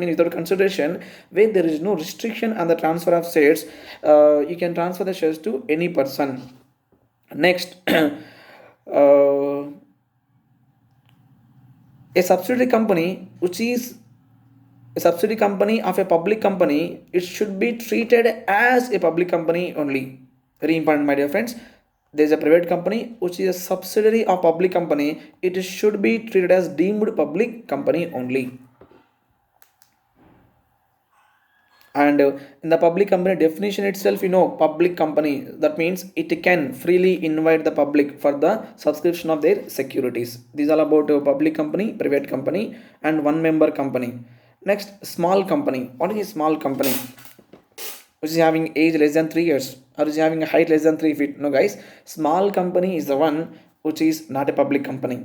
without consideration, where there is no restriction on the transfer of shares. You can transfer the shares to any person. Next, a subsidiary company which is a subsidiary company of a public company, it should be treated as a public company only. Very important, my dear friends. There is a private company which is a subsidiary of public company. It should be treated as deemed public company only. And in the public company definition itself, public company, that means it can freely invite the public for the subscription of their securities. These are about public company, private company, and one member company. Next, small company. What is a small company? Which is having age less than 3 years, or is having a height less than 3 feet? No, guys. Small company is the one which is not a public company.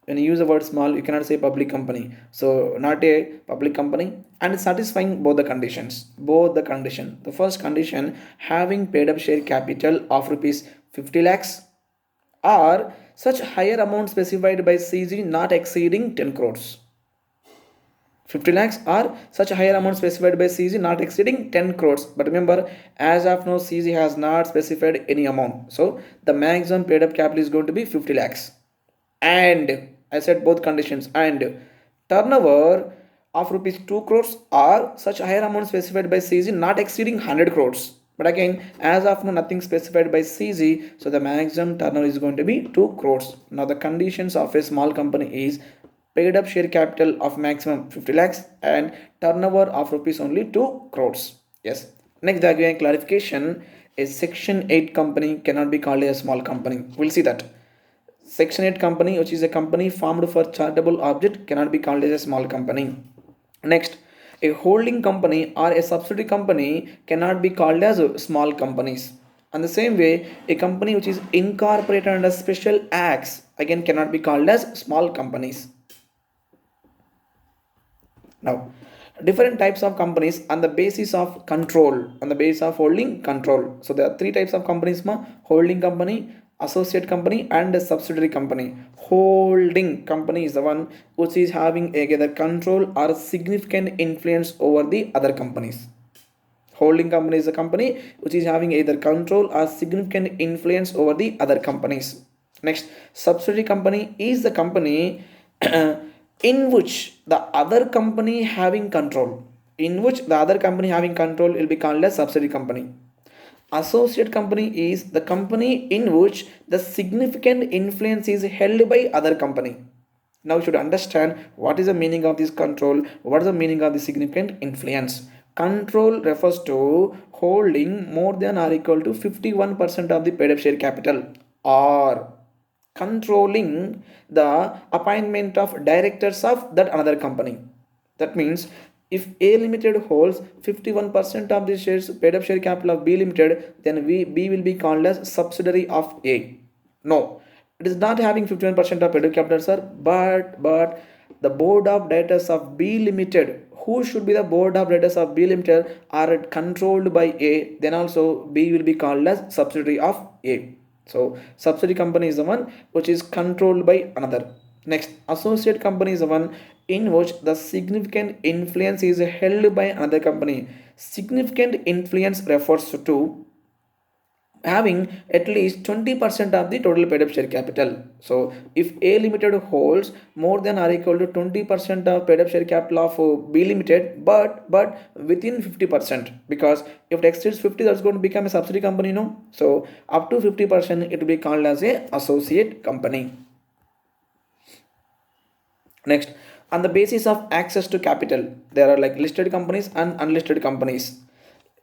When you use the word small, you cannot say public company. So not a public company, and it's satisfying both the conditions. Both the condition. The first condition, having paid up share capital of rupees 50 lakhs or such higher amount specified by CG not exceeding 10 crores. 50 lakhs or such a higher amount specified by CG not exceeding 10 crores. But remember, as of now, CG has not specified any amount. So the maximum paid up capital is going to be 50 lakhs. And I said both conditions. And turnover of rupees 2 crores or such a higher amount specified by CG not exceeding 100 crores. But again, as of now, nothing specified by CG. So the maximum turnover is going to be 2 crores. Now the conditions of a small company is paid up share capital of maximum 50 lakhs and turnover of rupees only 2 crores. Yes. Next, again clarification, a section 8 company cannot be called a small company. We'll see that. Section 8 company, which is a company formed for charitable object, cannot be called as a small company. Next, a holding company or a subsidiary company cannot be called as small companies. And the same way, a company which is incorporated under special acts again cannot be called as small companies. Now, different types of companies on the basis of control, on the basis of holding control. So there are three types of companies: holding company, associate company, and a subsidiary company. Holding company is the one which is having either control or significant influence over the other companies. Holding company is a company which is having either control or significant influence over the other companies. Next, subsidiary company is the company in which the other company having control. In which the other company having control will be called as subsidiary company. Associate company is the company in which the significant influence is held by other company. Now you should understand what is the meaning of this control, what is the meaning of the significant influence. Control refers to holding more than or equal to 51% of the paid up share capital, or controlling the appointment of directors of that another company. That means if A Limited holds 51% of the shares paid up share capital of B Limited, then B will be called as subsidiary of A. No, it is not having 51% of paid up capital, sir, but the board of directors of B Limited, who should be the board of directors of B Limited, are controlled by A, then also B will be called as subsidiary of A. So subsidiary company is the one which is controlled by another. Next, associate company is the one in which the significant influence is held by another company. Significant influence refers to having at least 20% of the total paid up share capital. So if A Limited holds more than or equal to 20% of paid up share capital of B Limited, but within 50%, because if it exceeds 50, that's going to become a subsidiary company, no? So up to 50%, it will be called as a associate company. Next, on the basis of access to capital, there are like listed companies and unlisted companies.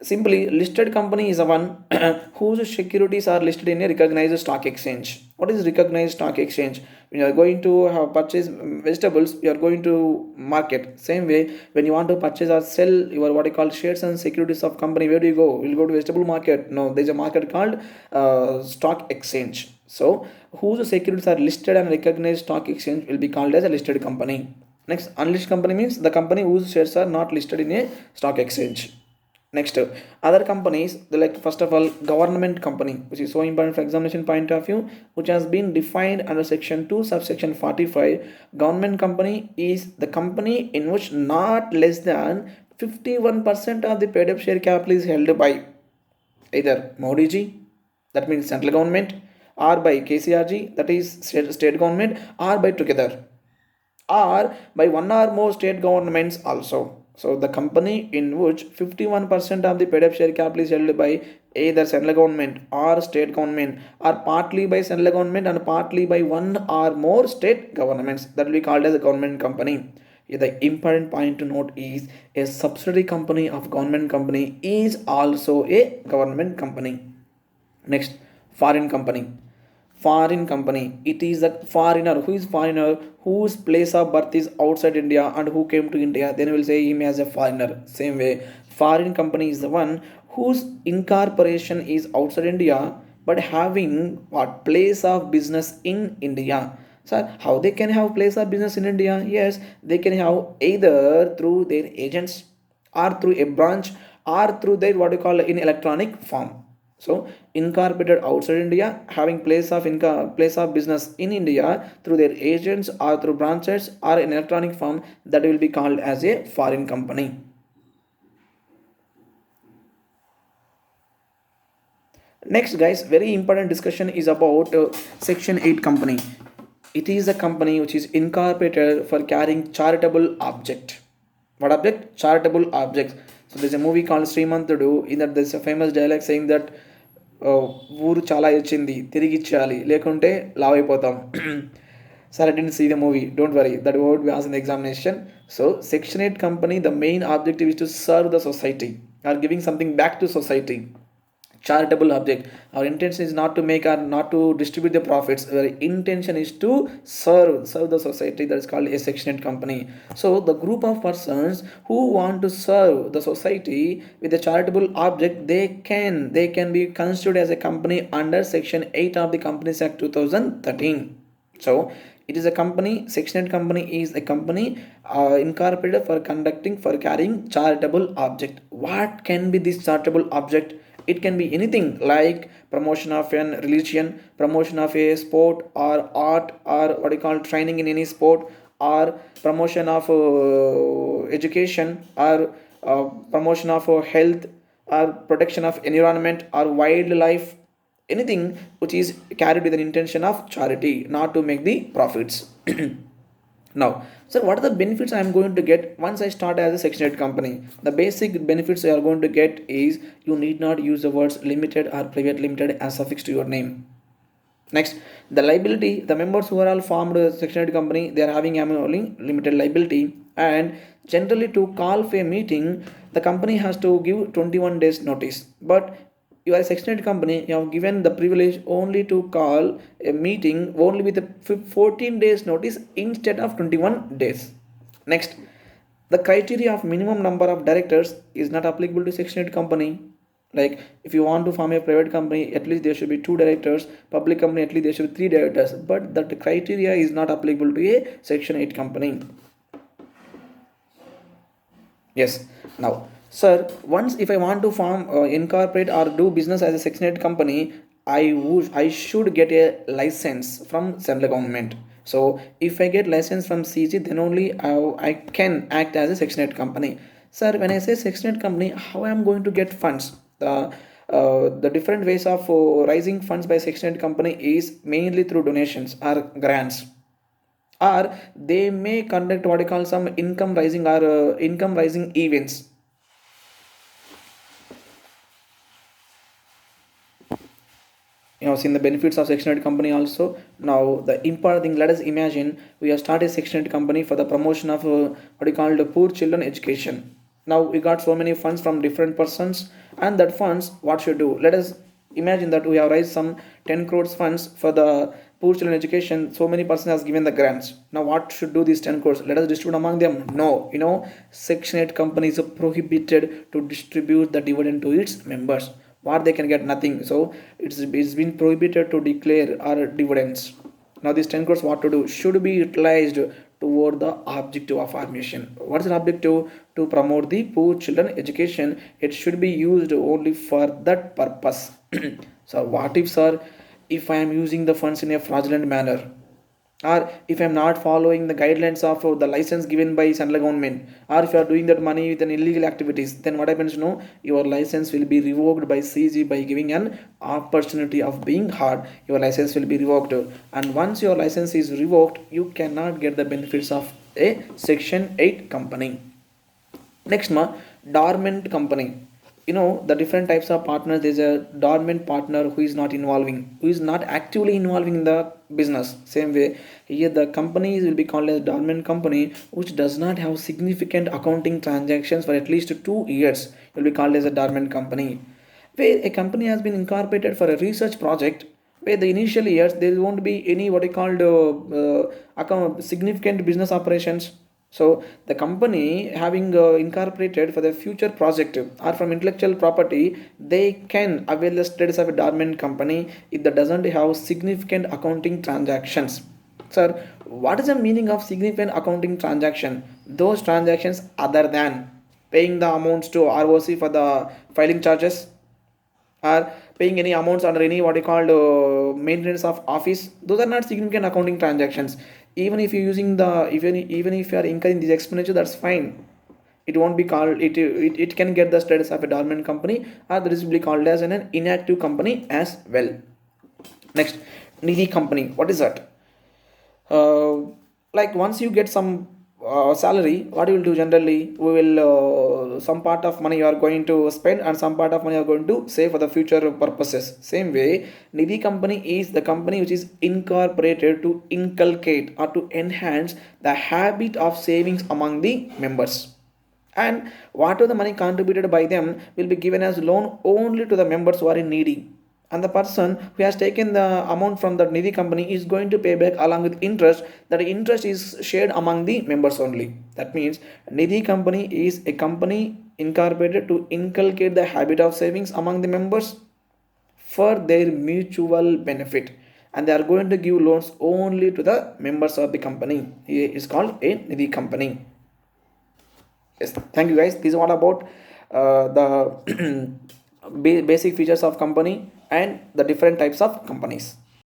Simply, listed company is the one whose securities are listed in a recognized stock exchange. What is recognized stock exchange? When you are going to have purchase vegetables, you are going to market. Same way, when you want to purchase or sell your what you call shares and securities of company, where do you go? You'll go to vegetable market. No, there is a market called stock exchange. So, whose securities are listed and recognized stock exchange will be called as a listed company. Next, unlisted company means the company whose shares are not listed in a stock exchange. Next, other companies, like first of all, government company, which is so important for examination point of view, which has been defined under section 2 subsection 45. Government company is the company in which not less than 51% of the paid up share capital is held by either Modi ji, that means central government, or by KCRG, that is state government, or by together, or by one or more state governments also. So the company in which 51% of the paid up share capital is held by either central government or state government, or partly by central government and partly by one or more state governments, that will be called as a government company. The important point to note is a subsidiary company of government company is also a government company. Next, foreign company. Foreign company, it is a foreigner. Who is foreigner? Whose place of birth is outside India and who came to India, then we will say him as a foreigner. Same way, foreign company is the one whose incorporation is outside India but having what place of business in India. So how they can have place of business in India? Yes, they can have either through their agents, or through a branch, or through their what you call in electronic form. So incorporated outside India, having place of business in India through their agents or through branches or in electronic form, that will be called as a foreign company. Next, guys, very important discussion is about section 8 company. It is a company which is incorporated for carrying charitable object. What object? Charitable objects. So there's a movie called Srimantudu. In that there's a famous dialogue saying that ఊరు చాలా ఇచ్చింది తిరిగి ఇచ్చేయాలి లేకుంటే లావ్ అయిపోతాం. Sir, I didn't see the movie. Don't worry. That won't be asked in the examination. So, Section 8 company, the main objective is to serve the society or giving something back to society. Charitable object. Our intention is not to make or not to distribute the profits. Our intention is to serve the society. That is called a Section 8 company. So the group of persons who want to serve the society with a charitable object, they can be considered as a company under Section 8 of the Companies Act 2013. So it is a company. Section 8 company is a company incorporated for carrying charitable object. What can be this charitable object? It can be anything like promotion of an religion, promotion of a sport or art, or what you call training in any sport, or promotion of education, or promotion of health, or protection of environment or wildlife. Anything which is carried with an intention of charity, not to make the profits. Now, sir, what are the benefits I am going to get once I start as a Section 8 company? The basic benefits you are going to get is you need not use the words limited or private limited as suffix to your name. Next, the liability. The members who are all formed a Section 8 company, they are having only limited liability. And generally, to call for a meeting, the company has to give 21 days notice. But you are a Section 8 company, you have given the privilege only to call a meeting only with a 14 days notice instead of 21 days. Next, the criteria of minimum number of directors is not applicable to Section 8 company. Like if you want to form a private company, at least there should be 2 directors. Public company, at least there should be 3 directors. But that criteria is not applicable to a Section 8 company. Yes. Now, sir, once if I want to form, incorporate or do business as a Section 8 company, I should get a license from central government. So if I get license from CG, then only I can act as a Section 8 company. Sir, when I say Section 8 company, how I am going to get funds? The different ways of raising funds by Section 8 company is mainly through donations or grants, or they may conduct what you call some income rising or income rising events. You have seen the benefits of Section 8 company also. Now the important thing, let us imagine we have started a Section 8 company for the promotion of what you call the poor children education. Now we got so many funds from different persons, and that funds, what should do? Let us imagine that we have raised some 10 crores funds for the poor children education. So many persons has given the grants. Now what should do these 10 crores? Let us distribute among them? No, Section 8 company is prohibited to distribute the dividend to its members. What they can get? Nothing. So it's been prohibited to declare our dividends. Now these 10 crores, what to do? Should be utilized toward the objective of our mission. What is the objective? To promote the poor children education. It should be used only for that purpose. So what if, sir, if I am using the funds in a fraudulent manner, or if I'm not following the guidelines of the license given by central government, or if you are doing that money with an illegal activities, then what happens? No, your license will be revoked by CG by giving an opportunity of being hard. Your license will be revoked, and once your license is revoked, you cannot get the benefits of a Section 8 company. Next, dormant company. The different types of partners. There's a dormant partner who is not involving, who is not actively involving in the business. Same way, here the companies will be called as dormant company, which does not have significant accounting transactions for at least 2 years. Will be called as a dormant company. Where a company has been incorporated for a research project, where the initial years there won't be any what I called significant business operations. So the company having incorporated for the future project or from intellectual property, they can avail the status of a dormant company if that doesn't have significant accounting transactions. Sir, what is the meaning of significant accounting transaction? Those transactions other than paying the amounts to ROC for the filing charges, or paying any amounts under any what you called maintenance of office. Those are not significant accounting transactions. Even if you're using the, even if you are incurring this expenditure, that's fine. It won't be called it can get the status of a dormant company, or that is will be called as an inactive company as well. Next, needy company. What is that? uh, like once you get some salary, what you will do generally, we will some part of money you are going to spend and some part of money you are going to save for the future purposes. Same way, nidhi company is the company which is incorporated to inculcate or to enhance the habit of savings among the members, and whatever the money contributed by them will be given as loan only to the members who are in needy, and the person who has taken the amount from the nidhi company is going to pay back along with interest. That interest is shared among the members only. That means nidhi company is a company incorporated to inculcate the habit of savings among the members for their mutual benefit, and they are going to give loans only to the members of the company. It is called a nidhi company. Yes, thank you guys. This is all about the basic features of company and the different types of companies.